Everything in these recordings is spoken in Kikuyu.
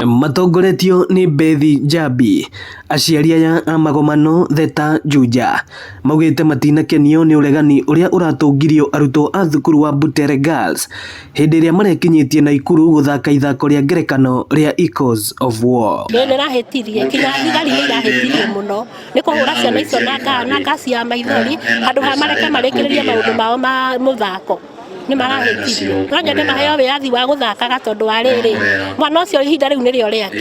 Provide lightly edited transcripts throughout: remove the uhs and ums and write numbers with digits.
matongoretio ni Bethi Njambi aciari aya a magomano Theta Juja maugite matinakenio ni uregani uria uratungirio arutwo a thukuru wa Butere Girls hindi iria marekinyitie Naikuru guthaka ithako ria ngerekano ria Echoes of War. Nirahetirie kinya thigari nirahetirie muno ni kuhura ciana icio na ngasi ya maithori andu ha mareke marikiririe maundu mao ma muthako ni marahetirio no nyende maheo wiathi wa guthakaga tondu wa riri mwana ucio ihinda riu nirio riake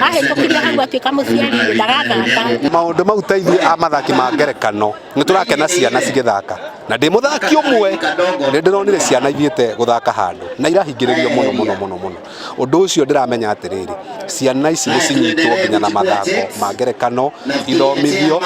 ahitukiria hau atuika muciari ndagathaka maundu mau teithie a mathaki ma ngerekano ni turakena ciana cigithaka na ndi muthaki umwe ni ndironire ciana ithiete guthaka handu na irahingiririo muno undu ucio ndiramenya atiriri ciana ici ni cinyitwo nginya na mathako ma ngerekano ithomithio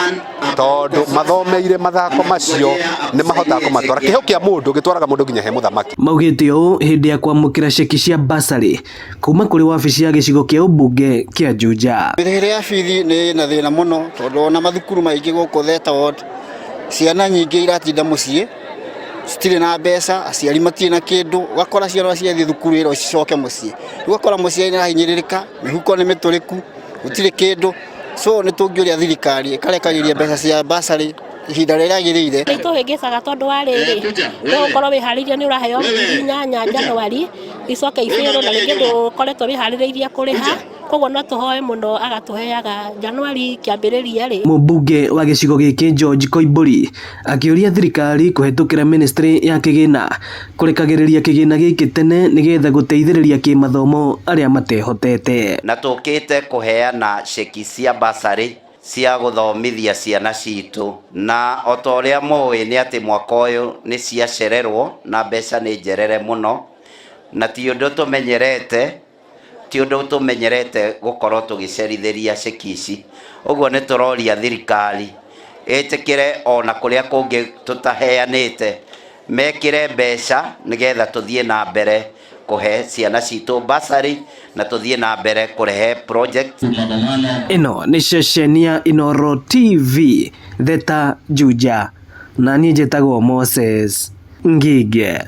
tondu mathomeire mathako macio ni mahota kumatwara kiho kia mundu gitwaraga mundu nginya he muthamaki. Maugite uu hindi ya kwamukira ceki cia basari kuma kuri wabici ya gicigo kia ubunge kia Juja. Mirihire ya bithi ni na thina muno tondu na mathukuru maingi guku Theta ward ciana nyingi iratinda mucii citire na mbeca aciari matie na kindu ugakora ciana ciathi thukuru iro cicoke mucii ugakora mucii ni rahinyiririka mihuko ni mituriku utire kindu so ni tungiuria thirikari ikarekagiria mbeca cia basari ihinda riria agirire ituhingicaga tondu wa riri no ukorwo wihariirie ni uraheo nyanya Januari icoke ibiro na ringi ndukoretwo wihariirie kuriha koguo no tuhoe muno agatuheaga Januari kiambiriria ri. Mubunge wa gicigo giki George Koimburi akiuria thirikari kuhetukira ministry ya kigina kurekagiriria kigina giki tene nigetha guteithiriria kimathomo aria matehotete na tukite kuheana ceki cia basari cia guthomithia ciana citu na otoria moe ni ati mwaka uyu ni ciacererwo na mbeca ni njerere muno na ti undu tumenyerete gukorwo tugicerithiria ceki ici uguo ni turoria thirikari itikire ona kuria kungi tutaheanite mekire mbeca nigetha tuthie na mbere kuhe ciana citu basari na tuthie na mbere kurehe project. Ino ni ceceni ya Inooro TV Theta Juja na niĩ njĩtagwo Moses Ngige.